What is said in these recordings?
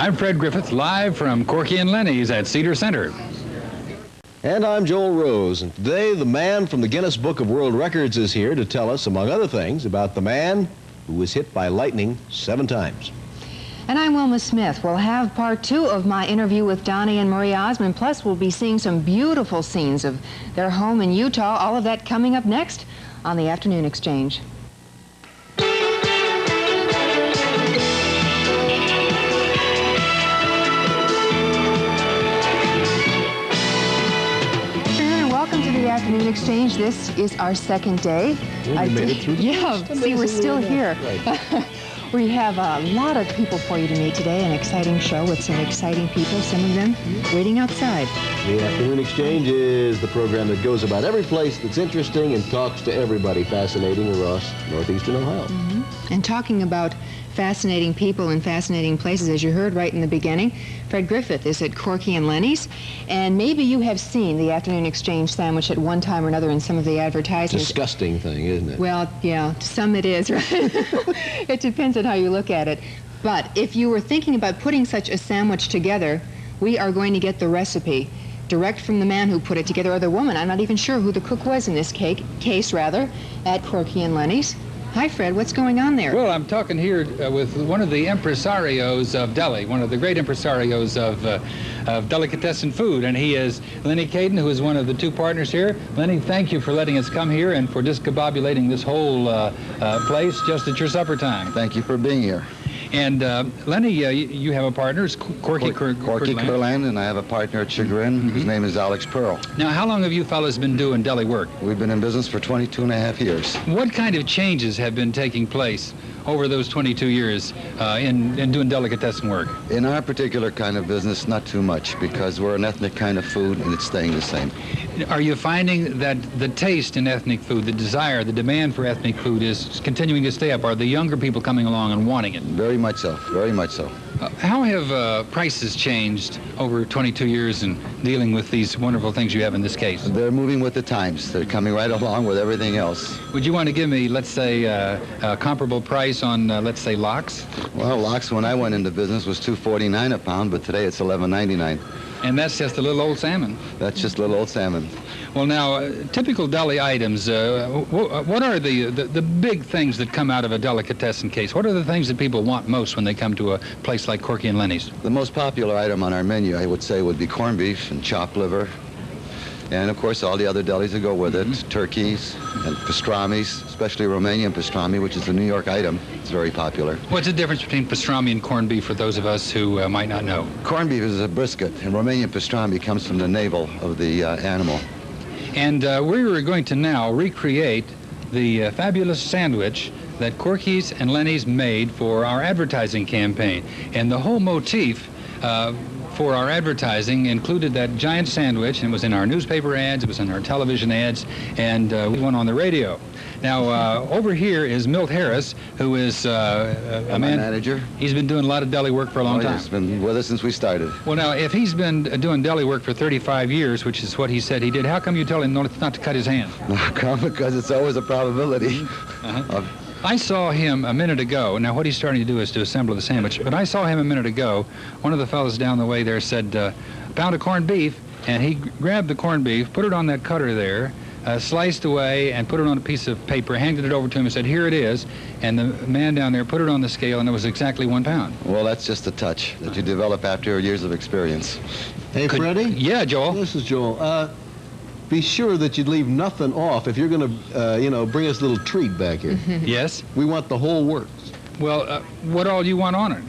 I'm Fred Griffith, live from Corky and Lenny's at Cedar-Center. And I'm Joel Rose, and today the man from the Guinness Book of World Records is here to tell us, among other things, about the man who was hit by lightning 7 times. And I'm Wilma Smith. We'll have part 2 of my interview with Donnie and Marie Osmond, plus we'll be seeing some beautiful scenes of their home in Utah. All of that coming up next on the Afternoon Exchange. Afternoon Exchange. This is our second day. Well, we made it through the first. See, we're still here. Right. We have a lot of people for you to meet today, an exciting show with some exciting people, some of them waiting outside. The Afternoon Exchange is the program that goes about every place that's interesting and talks to everybody fascinating across northeastern Ohio. And talking about fascinating people and fascinating places, as you heard right in the beginning, Fred Griffith is at Corky and Lenny's, and maybe you have seen the Afternoon Exchange sandwich at one time or another in some of the advertisements. Disgusting thing, isn't it? Well, yeah, to some it is, right? It depends on how you look at it. But if you were thinking about putting such a sandwich together, we are going to get the recipe direct from the man who put it together, or the woman. I'm not even sure who the cook was in this case, at Corky and Lenny's. Hi, Fred. What's going on there? Well, I'm talking here with one of the impresarios of deli, one of the great impresarios of delicatessen food, and he is Lenny Caden, who is one of the 2 partners here. Lenny, thank you for letting us come here and for discombobulating this whole place just at your supper time. Thank you for being here. And Lenny, you have a partner, it's Corky Curland, and I have a partner at Chagrin. His name is Alex Pearl. Now, how long have you fellas been doing deli work? We've been in business for 22.5 years. What kind of changes have been taking place over those 22 years in doing delicatessen work? In our particular kind of business, not too much, because we're an ethnic kind of food and it's staying the same. Are you finding that the taste in ethnic food, the desire, the demand for ethnic food is continuing to stay up? Are the younger people coming along and wanting it? Very much so, very much so. How have prices changed over 22 years in dealing with these wonderful things you have in this case? They're moving with the times. They're coming right along with everything else. Would you want to give me, let's say, a comparable price on, let's say, lox? Well, lox, when I went into business, was $2.49 a pound, but today it's $11.99. And that's just a little old salmon. That's just little old salmon. Well, now, typical deli items, what are the big things that come out of a delicatessen case? What are the things that people want most when they come to a place like Corky and Lenny's? The most popular item on our menu, I would say, would be corned beef and chopped liver. And, of course, all the other delis that go with it, turkeys and pastrami's, especially Romanian pastrami, which is the New York item. It's very popular. What's the difference between pastrami and corned beef for those of us who might not know? Corned beef is a brisket, and Romanian pastrami comes from the navel of the animal. And we're going to now recreate the fabulous sandwich that Corky's and Lenny's made for our advertising campaign. And the whole motif for our advertising included that giant sandwich, and it was in our newspaper ads, it was in our television ads, and we went on the radio. Now, over here is Milt Harris, who is a manager. He's been doing a lot of deli work for a long time. He's been with us since we started. Well, now, if he's been doing deli work for 35 years, which is what he said he did, how come you tell him not to cut his hand? Because it's always a probability. I saw him a minute ago. Now, what he's starting to do is to assemble the sandwich. But I saw him a minute ago. One of the fellows down the way there said, pound of corned beef. And he grabbed the corned beef, put it on that cutter there, sliced away, and put it on a piece of paper, handed it over to him and said, here it is. And the man down there put it on the scale, and it was exactly 1 pound. Well, that's just a touch that you develop after your years of experience. Hey, Freddie? Yeah, Joel? This is Joel. Be sure that you leave nothing off if you're going to, bring us a little treat back here. Yes? We want the whole works. Well, what all do you want on it?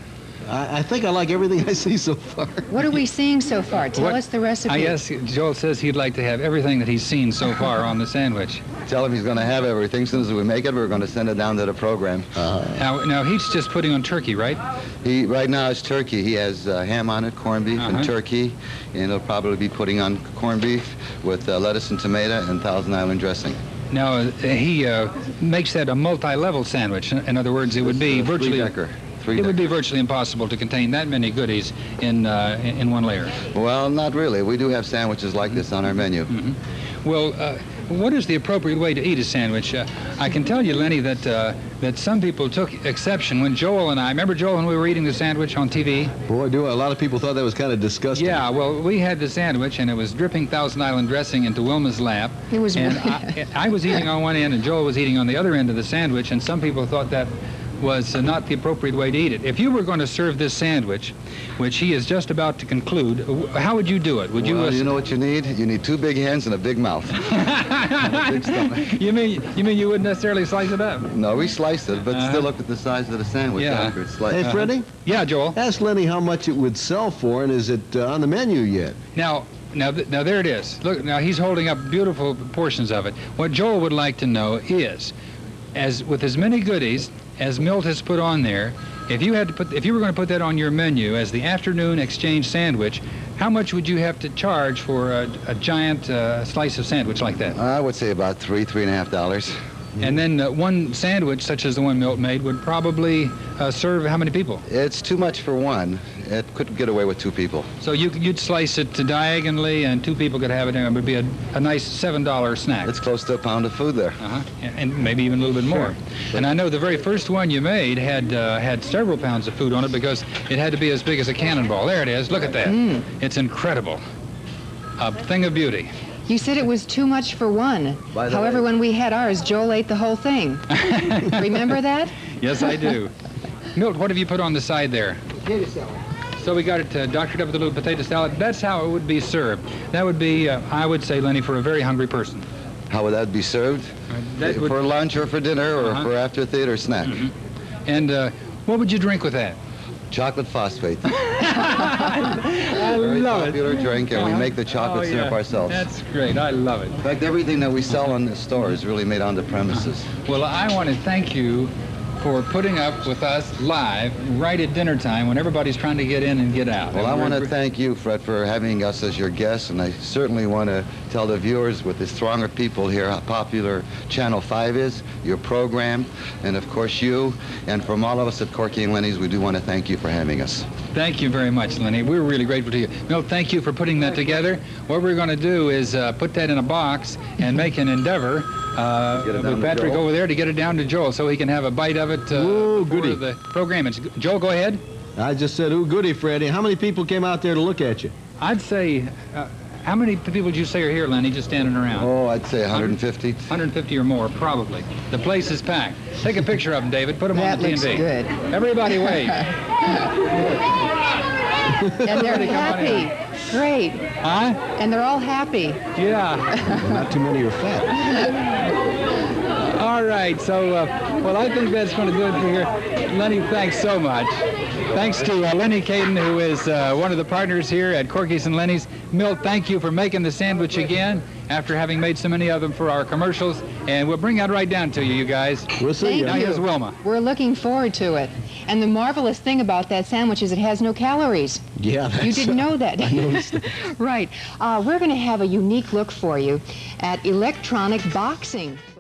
I think I like everything I see so far. What are we seeing so far? Tell us the recipe. Yes, Joel says he'd like to have everything that he's seen so far on the sandwich. Tell him he's going to have everything. As soon as we make it, we're going to send it down to the program. Now he's just putting on turkey, right? Right now it's turkey. He has ham on it, corned beef and turkey, and he'll probably be putting on corned beef with lettuce and tomato and Thousand Island dressing. Now, he makes that a multi-level sandwich. In other words, it would be virtually... It would be virtually impossible to contain that many goodies in one layer. Well, not really. We do have sandwiches like this on our menu. Well, what is the appropriate way to eat a sandwich? I can tell you, Lenny, that some people took exception when Joel and I, remember Joel when we were eating the sandwich on TV? Boy, a lot of people thought that was kind of disgusting. Yeah, well, we had the sandwich, and it was dripping Thousand Island dressing into Wilma's lap. It was and I was eating on one end, and Joel was eating on the other end of the sandwich, and some people thought that was not the appropriate way to eat it. If you were going to serve this sandwich, which he is just about to conclude, how would you do it? Would Well, you know what you need? You need 2 big hands and a big mouth. And a big stomach. You mean you wouldn't necessarily slice it up? No, we sliced it, but still look at the size of the sandwich after it's sliced. Hey, Freddie? Yeah, Joel? Ask Lenny how much it would sell for, and is it on the menu yet? Now there it is. Look, now he's holding up beautiful portions of it. What Joel would like to know is, with as many goodies as Milt has put on there, if you were going to put that on your menu as the afternoon exchange sandwich, how much would you have to charge for a giant slice of sandwich like that? I would say about $3.50. And then one sandwich, such as the one Milt made, would probably serve how many people? It's too much for one. It could get away with 2 people. So you'd slice it diagonally, and 2 people could have it, and it would be a nice $7 snack. It's close to a pound of food there. And maybe even a little bit more. And I know the very first one you made had several pounds of food on it because it had to be as big as a cannonball. There it is. Look at that. It's incredible. A thing of beauty. You said it was too much for one. However, when we had ours, Joel ate the whole thing. Remember that? Yes, I do. Milt, what have you put on the side there? Potato salad. So we got it doctored up with a little potato salad. That's how it would be served. That would be, I would say, Lenny, for a very hungry person. How would that be served? For lunch or for dinner or for after theater snack? And what would you drink with that? Chocolate phosphate. I Very love popular drink, and we make the chocolate syrup ourselves. That's great. I love it. In fact, everything that we sell in the store is really made on the premises. Well, I want to thank you for putting up with us live right at dinner time when everybody's trying to get in and get out. Well, I want to thank you, Fred, for having us as your guest, and I certainly want to tell the viewers with this throng of people here how popular Channel 5 is, your program, and of course you, and from all of us at Corky and Lenny's, we do want to thank you for having us. Thank you very much, Lenny. We're really grateful to you. Milt, thank you for putting that together. What we're going to do is put that in a box and make an endeavor with Patrick over there to get it down to Joel so he can have a bite of it for the program. Joel, go ahead. I just said, ooh, goody, Freddie. How many people came out there to look at you? I'd say, how many people would you say are here, Lenny, just standing around? Oh, I'd say 150. 150 or more, probably. The place is packed. Take a picture of them, David. Put them on the TV. That looks good. Everybody wave. And they're happy. Great. Huh? And they're all happy. Yeah. Well, not too many are fat. All right, so, well, I think that's going to do it for here. Lenny, thanks so much. Thanks to Lenny Caden, who is one of the partners here at Corky's and Lenny's. Milt, thank you for making the sandwich again after having made so many of them for our commercials. And we'll bring that right down to you, you guys. We'll see you. Now here's Wilma. We're looking forward to it. And the marvelous thing about that sandwich is it has no calories. Yeah, You didn't know that. I noticed that. Right. We're going to have a unique look for you at electronic boxing.